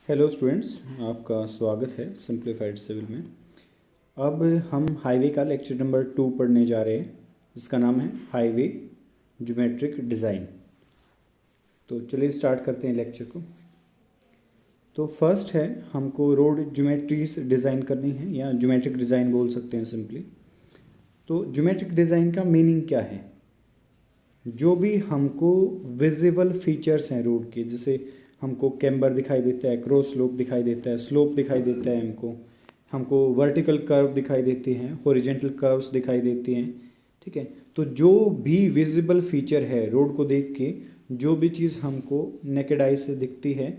Hello students, आपका स्वागत है सिंप्लीफाइड सिविल में। अब हम हाईवे का लेक्चर नंबर 2 पढ़ने जा रहे हैं, जिसका नाम है हाईवे ज्योमेट्रिक डिज़ाइन। तो चलिए स्टार्ट करते हैं लेक्चर को। तो फर्स्ट है, हमको रोड ज्योमेट्रीज डिज़ाइन करनी है या ज्योमेट्रिक डिज़ाइन बोल सकते हैं सिंपली। तो ज्योमेट्रिक डिज़ाइन का मीनिंग क्या है? जो भी हमको विजिबल फीचर्स हैं रोड के, जैसे हमको कैम्बर दिखाई देता है, क्रॉस स्लोप दिखाई देता है, स्लोप दिखाई देता है, हमको वर्टिकल कर्व दिखाई देते हैं, हॉरिजेंटल कर्व्स दिखाई देते हैं। ठीक है, तो जो भी विजिबल फीचर है रोड को देख के, जो भी चीज़ हमको नेकेड आई से दिखती है,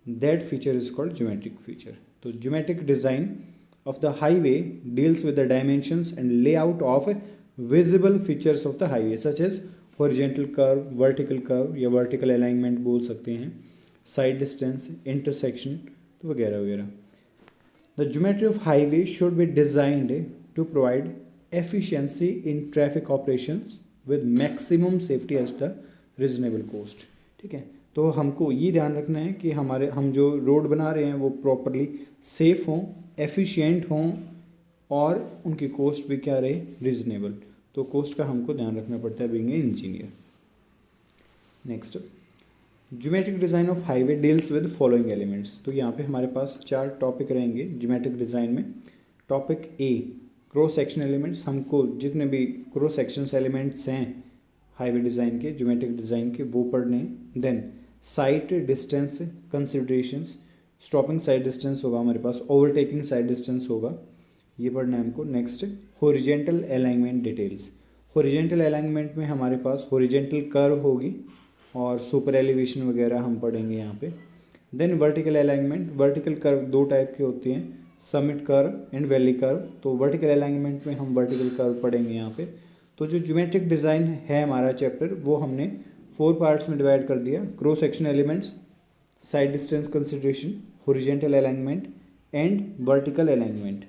that feature is called geometric feature. तो geometric design of the highway deals with the dimensions and layout of visible features of the highway such as horizontal curve, vertical curve या vertical alignment बोल सकते हैं, side distance, intersection वगैरह वगैरह। The geometry of highway should be designed to provide efficiency in traffic operations with maximum safety at the reasonable cost। ठीक है, तो हमको ये ध्यान रखना है कि हम जो रोड बना रहे हैं वो प्रॉपरली सेफ हों, एफिशिएंट हों और उनकी कॉस्ट भी क्या रहे, रीजनेबल। तो कॉस्ट का हमको ध्यान रखना पड़ता है being a engineer. Next, geometric design of highway deals with following elements. तो यहाँ पे हमारे पास 4 टॉपिक रहेंगे ज्योमेट्रिक डिज़ाइन में। Topic A, cross section elements. हमको जितने भी क्रॉस सेक्शंस एलिमेंट्स हैं हाईवे डिज़ाइन के, ज्योमेट्रिक डिज़ाइन के, वो पढ़ने हैं। Then sight distance considerations, stopping sight distance होगा हमारे पास, ओवरटेकिंग साइड डिस्टेंस होगा, ये पढ़ना है हमको। Next, horizontal alignment details. Horizontal alignment में हमारे पास हॉरिजेंटल कर्व होगी और सुपर एलिवेशन वगैरह हम पढ़ेंगे यहाँ पे। Then vertical alignment. Vertical curve 2 type के होते हैं, summit curve and valley curve. तो वर्टिकल अलाइनमेंट में हम वर्टिकल कर्व पढ़ेंगे यहाँ पे। तो जो ज्योमेट्रिक डिज़ाइन है हमारा चैप्टर, वो हमने 4 पार्ट्स में डिवाइड कर दिया। Cross section elements, side distance consideration, horizontal alignment and vertical alignment.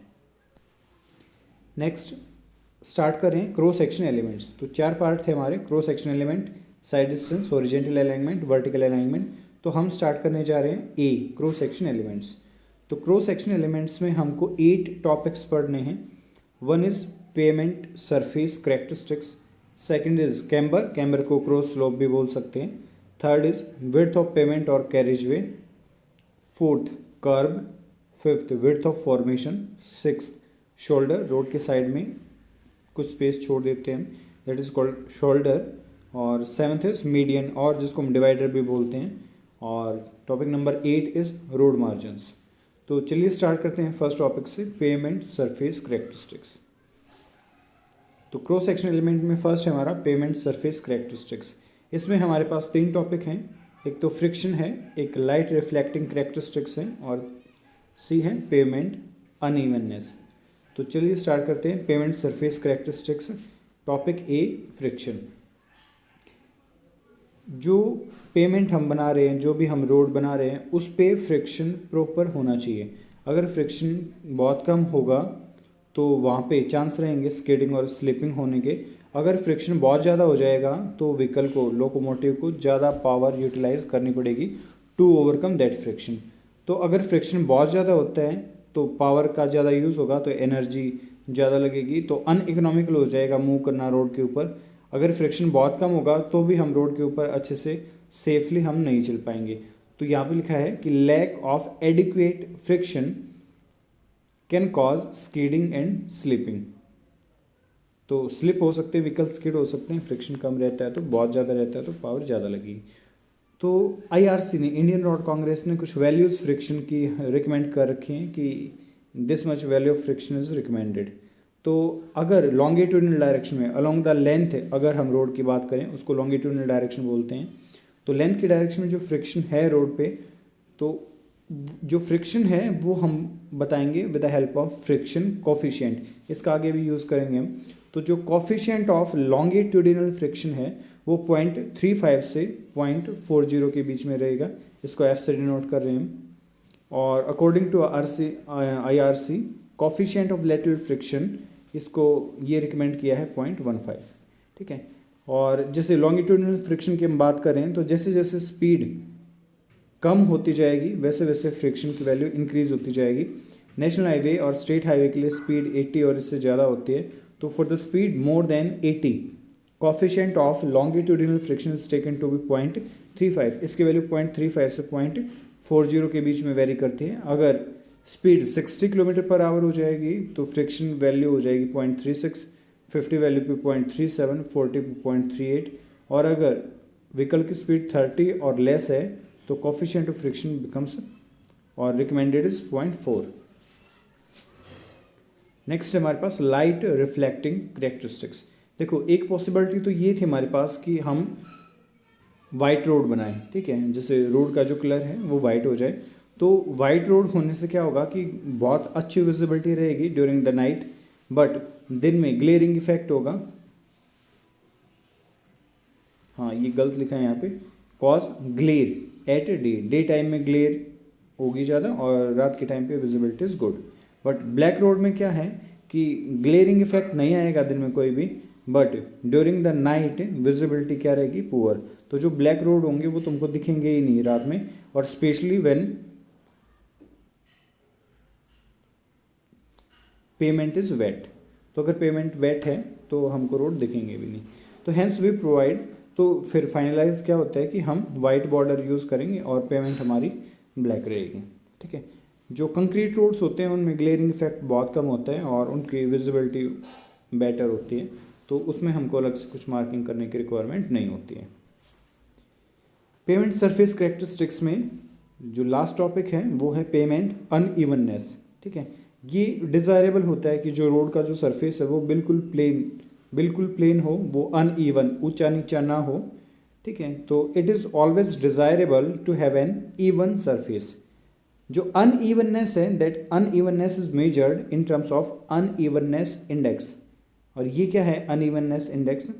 Next start करें क्रॉस सेक्शन एलिमेंट्स। तो 4 पार्ट थे हमारे, cross section element, side distance, horizontal alignment, vertical alignment. तो हम स्टार्ट करने जा रहे हैं ए, क्रॉस सेक्शन एलिमेंट्स। तो क्रॉस सेक्शन एलिमेंट्स में हमको 8 टॉपिक्स पढ़ने हैं। 1 is payment surface characteristics, second is camber, camber को क्रॉस स्लोप भी बोल सकते हैं। Third is width of pavement और carriage way. Fourth kerb. Fifth width of formation. Sixth shoulder, road के साइड में कुछ स्पेस छोड़ देते हैं, दैट इज कॉल्ड शोल्डर। और सेवन्थ इज मीडियन, और जिसको हम डिवाइडर भी बोलते हैं। और topic number 8 is road margins. तो चलिए स्टार्ट करते हैं फर्स्ट टॉपिक से, पेमेंट सरफेस करेक्टरिस्टिक्स। तो क्रॉस सेक्शन एलिमेंट में फर्स्ट है हमारा पेमेंट सरफेस करेक्टरिस्टिक्स। इसमें हमारे पास 3 टॉपिक हैं। एक तो फ्रिक्शन है, एक लाइट रिफ्लेक्टिंग करेक्टरिस्टिक्स है, और सी है पेमेंट अनइवननेस। तो चलिए स्टार्ट करते हैं पेमेंट सरफेस करेक्टरिस्टिक्स। टॉपिक ए, फ्रिक्शन। जो पेमेंट हम बना रहे हैं, जो भी हम रोड बना रहे हैं, उस पे फ्रिक्शन प्रॉपर होना चाहिए। अगर फ्रिक्शन बहुत कम होगा तो वहाँ पे चांस रहेंगे स्किडिंग और स्लिपिंग होने के। अगर फ्रिक्शन बहुत ज़्यादा हो जाएगा तो व्हीकल को, लोकोमोटिव को ज़्यादा पावर यूटिलाइज करनी पड़ेगी टू ओवरकम दैट फ्रिक्शन। तो अगर फ्रिक्शन बहुत ज़्यादा होता है तो पावर का ज़्यादा यूज़ होगा, तो एनर्जी ज़्यादा लगेगी, तो अनइकोनॉमिकल हो जाएगा मूव करना रोड के ऊपर। अगर फ्रिक्शन बहुत कम होगा तो भी हम रोड के ऊपर अच्छे से सेफली हम नहीं चल पाएंगे। तो यहाँ पे लिखा है कि lack of adequate friction can cause skidding and slipping. तो स्लिप हो सकते हैं व्हीकल, स्किड हो सकते हैं। फ्रिक्शन कम रहता है तो, बहुत ज़्यादा रहता है तो पावर ज़्यादा लगेगी। तो IRC ने, इंडियन रोड कांग्रेस ने कुछ वैल्यूज़ फ्रिक्शन की रिकमेंड कर रखी हैं कि this much value of friction is recommended. तो अगर लॉन्गिट्यूडनल डायरेक्शन में, अलोंग द लेंथ, अगर हम रोड की बात करें, उसको लॉन्गिट्यूडनल डायरेक्शन बोलते हैं। तो लेंथ की डायरेक्शन में जो फ्रिक्शन है रोड पे, तो जो फ्रिक्शन है वो हम बताएंगे with the help of friction coefficient. इसका आगे भी यूज़ करेंगे हम। तो जो कोफिशिएंट ऑफ लॉन्गिट्यूडिनल फ्रिक्शन है वो 0.35 से 0.40 के बीच में रहेगा। इसको F से डिनोट कर रहे हैं हम। और according to IRC coefficient of lateral friction, इसको ये रिकमेंड किया है 0.15। ठीक है, और जैसे लॉन्गिट्यूडिनल फ्रिक्शन की हम बात करें तो जैसे जैसे स्पीड कम होती जाएगी वैसे वैसे फ्रिक्शन की वैल्यू इंक्रीज होती जाएगी। नेशनल हाईवे और स्टेट हाईवे के लिए स्पीड 80 और इससे ज़्यादा होती है। तो for the speed more than 80 coefficient of longitudinal friction is taken to be 0.35। इसकी वैल्यू 0.35 से 0.40 के बीच में वेरी करती है। अगर स्पीड 60 किलोमीटर पर आवर हो जाएगी तो फ्रिक्शन वैल्यू हो जाएगी 0.36, 50 वैल्यू पे 0.37, 40 पे 0.38 और अगर व्हीकल की स्पीड 30 और लेस है तो कोफिशिएंट ऑफ फ्रिक्शन बिकम्स और रिकमेंडेड इज 0.4। नेक्स्ट है हमारे पास लाइट रिफ्लेक्टिंग करेक्टरिस्टिक्स। देखो एक पॉसिबिलिटी तो ये थी हमारे पास कि हम वाइट रोड बनाएं, ठीक है, जैसे रोड का जो कलर है वो वाइट हो जाए। तो वाइट रोड होने से क्या होगा कि बहुत अच्छी विजिबिलिटी रहेगी ड्यूरिंग द नाइट, बट दिन में ग्लेयरिंग इफेक्ट होगा। हाँ ये गलत लिखा है यहाँ पे, cause glare at day time में ग्लेयर होगी ज़्यादा और रात के टाइम पे visibility is good. But black road में क्या है कि ग्लेयरिंग इफेक्ट नहीं आएगा दिन में कोई भी, but during the night visibility क्या रहेगी, पुअर। तो जो ब्लैक रोड होंगे वो तुमको दिखेंगे ही नहीं रात में, और specially when pavement is wet. तो अगर पेमेंट वेट है तो हमको रोड दिखेंगे भी नहीं। तो हैंस वी प्रोवाइड, तो फिर फाइनलाइज क्या होता है कि हम वाइट बॉर्डर यूज़ करेंगे और पेमेंट हमारी ब्लैक रहेगी, ठीक है। जो कंक्रीट रोड्स होते हैं उनमें ग्लेयरिंग इफेक्ट बहुत कम होता है और उनकी विजिबिलिटी बेटर होती है, तो उसमें हमको अलग से कुछ मार्किंग करने की रिक्वायरमेंट नहीं होती है। पेमेंट सरफेस करेक्टरिस्टिक्स में जो लास्ट टॉपिक है वो है पेमेंट अनइवननेस, ठीक है। ये डिज़ायरेबल होता है कि जो रोड का जो सरफेस है वो बिल्कुल प्लेन हो, वो अनइवन ऊंचा नीचा ना हो, ठीक है। तो it is always desirable to have an even surface. जो अनइवननेस है, that unevenness is measured in terms of unevenness index. और ये क्या है unevenness index?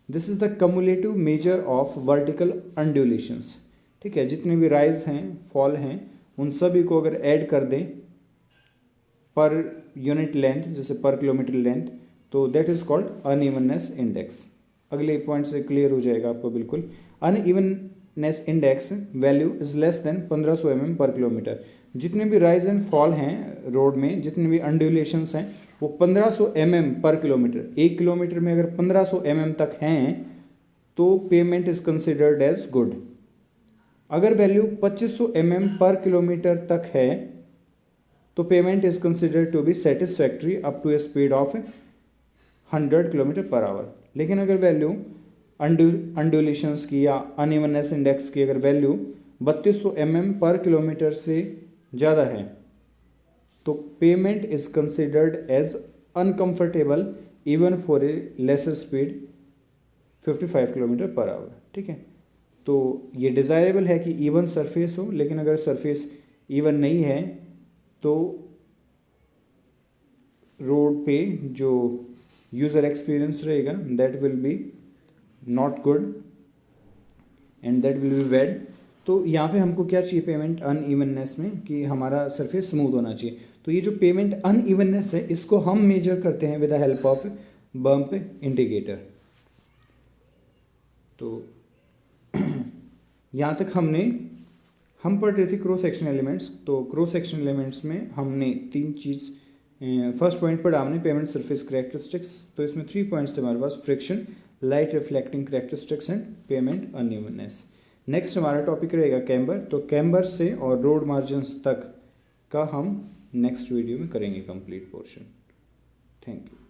This is the cumulative measure of vertical undulations, ठीक है। जितने भी राइज हैं फॉल हैं उन सभी को अगर ऐड कर दें पर यूनिट लेंथ, जैसे पर किलोमीटर लेंथ, तो that is called unevenness index. अगले पॉइंट से क्लियर हो जाएगा आपको बिल्कुल। Unevenness index value is less than 1500 mm per kilometre. जितने भी राइज एंड फॉल हैं रोड में, जितने भी अंडुलेशंस हैं वो 1500 mm पर किलोमीटर, 1 किलोमीटर में अगर 1500 mm तक हैं तो pavement is considered as good. अगर वैल्यू 2500 mm पर किलोमीटर तक है तो pavement is considered to be satisfactory up to a speed of 100 kilometre per hour. लेकिन अगर वैल्यू अंडुलेशंस की या अनइवननेस इंडेक्स की अगर वैल्यू 3200 mm पर किलोमीटर से ज़्यादा है तो pavement is considered as uncomfortable even for a lesser speed 55 kilometre per hour, ठीक है। तो ये डिज़ायरेबल है कि इवन सरफेस हो, लेकिन अगर सरफेस इवन नहीं है तो रोड पे जो यूज़र एक्सपीरियंस रहेगा that will be not good and that will be bad. तो यहाँ पे हमको क्या चाहिए पेमेंट अनइवननेस में कि हमारा सरफेस स्मूथ होना चाहिए। तो ये जो पेमेंट अनइवननेस है इसको हम मेजर करते हैं with the help of bump indicator. तो यहाँ तक हम पढ़ रहे थे क्रॉस सेक्शन एलिमेंट्स। तो क्रॉस सेक्शन एलिमेंट्स में हमने 3 चीज़, फर्स्ट पॉइंट पढ़ा हमने पेमेंट सरफेस करेक्टरिस्टिक्स। तो इसमें 3 पॉइंट्स थे हमारे पास, friction, light reflecting characteristics and pavement unevenness. Next हमारा टॉपिक रहेगा कैम्बर। तो कैम्बर से और रोड मार्जिन्स तक का हम नेक्स्ट वीडियो में करेंगे कंप्लीट पोर्शन। Thank you.